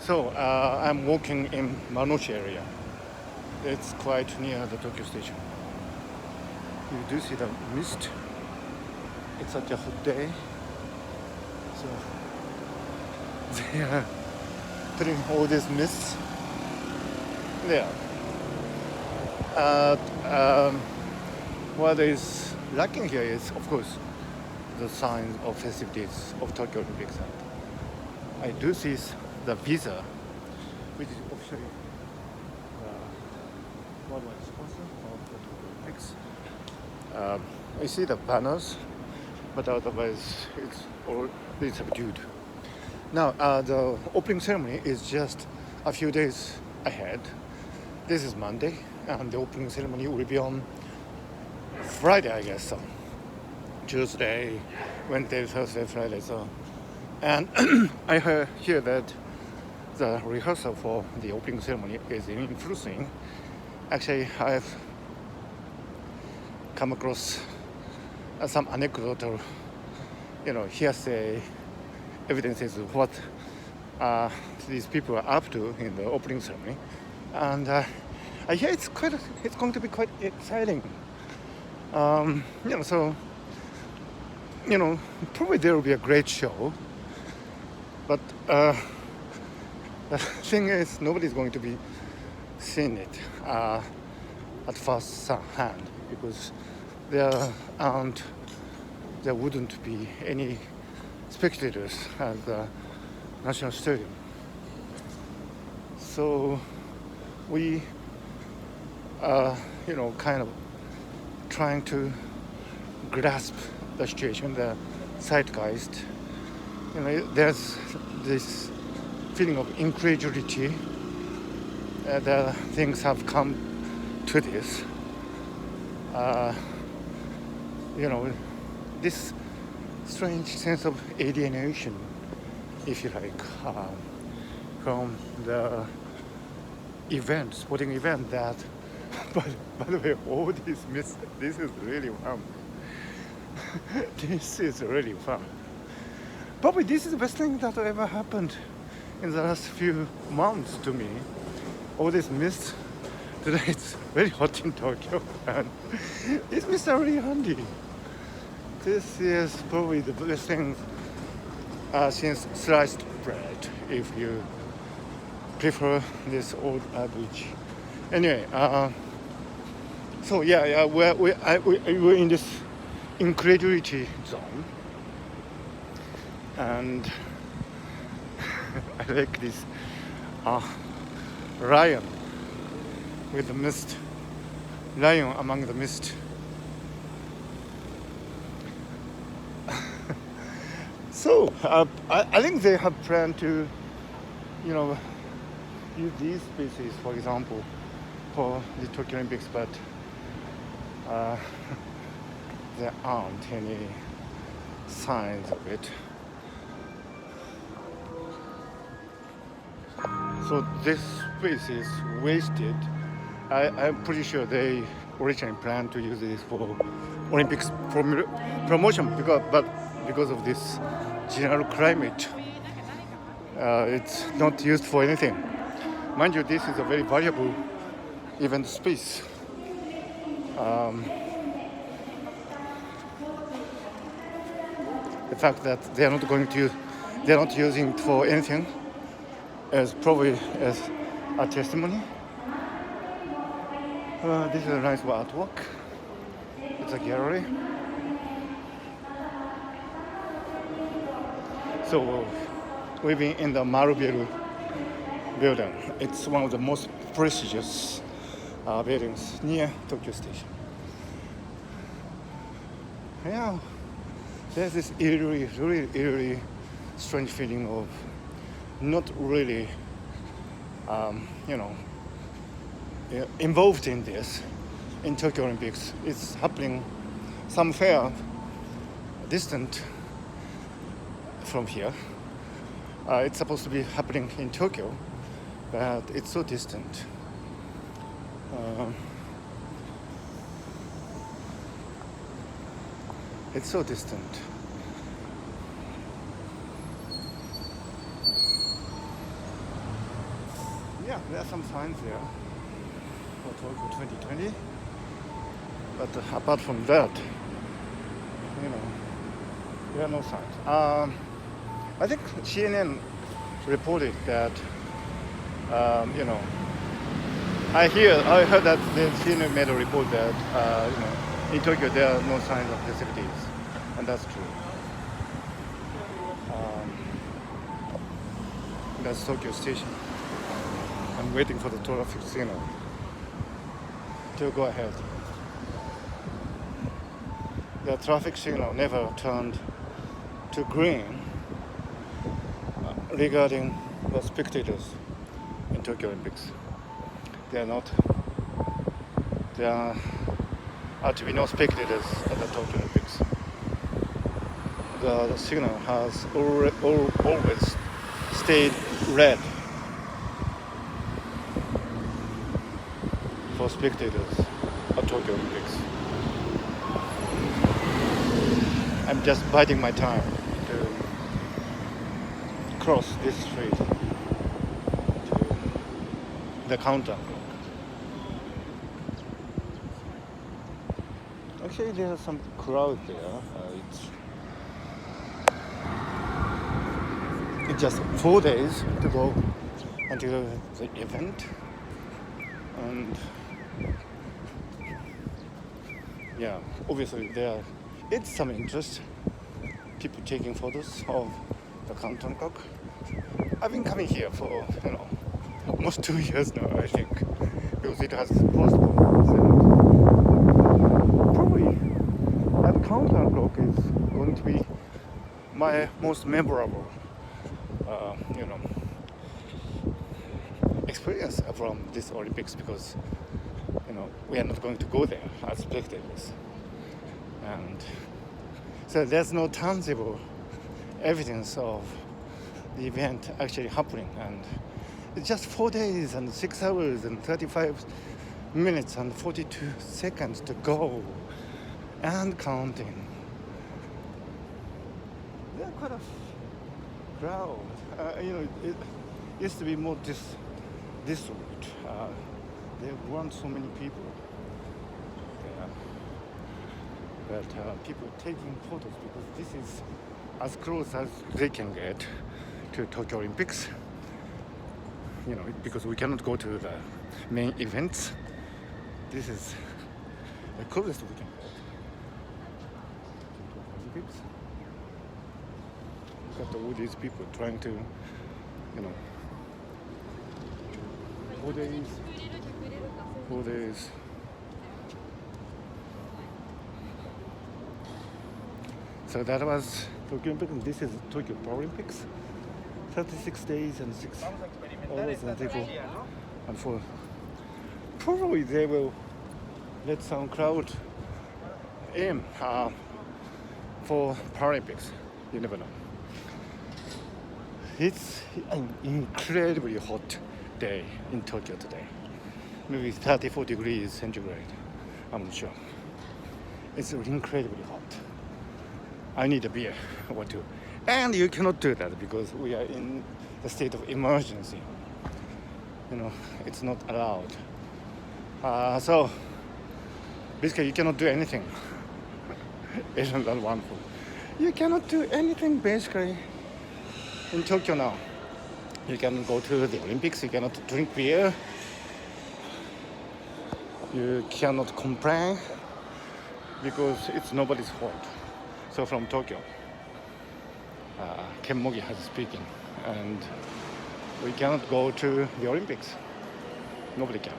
So I'm walking in Manoshi area. It's quite near the Tokyo station. You do see the mist. It's such a hot day. So they are putting all this mist there. Uh, um, what is lacking here is, of course, the signs of festivities of Tokyo Olympics. I do see the visa, which is officially worldwide sponsor of the Tokyo Olympics. I see the banners, but otherwise it's all really subdued. Now, the opening ceremony is just a few days ahead. This is Monday, and the opening ceremony will be on Friday, I guess. So Tuesday, Wednesday, Thursday, Friday. So, and I hear that the rehearsal for the opening ceremony is in full swing. Actually, I've come across some anecdotal, hearsay evidences of what these people are up to in the opening ceremony, and I hear it's going to be quite exciting. So probably there will be a great show, but the thing is, nobody's going to be seeing it at first hand because there wouldn't be any spectators at the National Stadium. So we are, kind of trying to grasp the situation, the zeitgeist. There's this feeling of incredulity that things have come to this. This strange sense of alienation, if you like, from the sporting event that, by the way, all this is really fun. This is really fun. Probably this is the best thing that ever happened in the last few months to me. All this mist. Today it's very hot in Tokyo, and these mists are really handy. This is probably the best thing since sliced bread, if you prefer this old adage. Anyway, so we're in this incredulity zone, and I like this lion with the mist, lion among the mist. So I think they have planned to, use these species, for example, for the Tokyo Olympics, but there aren't any signs of it. So this space is wasted. I'm pretty sure they originally planned to use this for Olympics promotion, because of this general climate, it's not used for anything. Mind you, this is a very valuable event space. The fact that they're not using it for anything is probably as a testimony. This is a nice artwork. It's a gallery. So we've been in the Marubiru building. It's one of the most prestigious buildings near Tokyo Station. Yeah, there's this really strange feeling of not really, involved in this, in Tokyo Olympics. It's happening somewhere distant from here. It's supposed to be happening in Tokyo, but it's so distant. It's so distant. Yeah, there are some signs there for Tokyo 2020. But apart from that, there are no signs. I think CNN reported that, you know, I heard that the CNN made a report that, in Tokyo there are no signs of festivities, and that's true. Um, that's Tokyo Station. I'm waiting for the traffic signal to go ahead. The traffic signal never turned to green regarding the spectators in Tokyo Olympics. There are to be no spectators at the Tokyo Olympics. The signal has always stayed red for spectators at Tokyo Olympics. I'm just biding my time to cross this street to the counter. Actually, there's some crowd there. It's just 4 days to go until the event, and yeah, obviously it's some interest. People taking photos of the Canton Cock. I've been coming here for almost 2 years now, I think, because it has postponed. Probably that Canton Cock is going to be my most memorable, experience from this Olympics, because we are not going to go there as spectators, and so there's no tangible evidence of the event actually happening, and it's just 4 days and 6 hours and 35 minutes and 42 seconds to go and counting. There are quite a crowd. It used to be more this route. There weren't so many people there, but people taking photos because this is as close as they can get to Tokyo Olympics. Because we cannot go to the main events. This is the closest we can get to Tokyo Olympics. Look at all these people trying to, 4 days. 4 days. So that was Tokyo Olympics, and this is Tokyo Paralympics. 36 days and 6 hours and 4. Probably they will let some crowd in for Paralympics. You never know. It's an incredibly hot day in Tokyo today. Maybe 34 degrees centigrade. I'm not sure. It's incredibly hot. I need a beer or two. And you cannot do that because we are in the state of emergency. It's not allowed. So basically you cannot do anything. Isn't that wonderful? You cannot do anything basically in Tokyo now. You can go to the Olympics, you cannot drink beer. You cannot complain because it's nobody's fault. So from Tokyo, Ken Mogi has speaking, and we cannot go to the Olympics. Nobody can.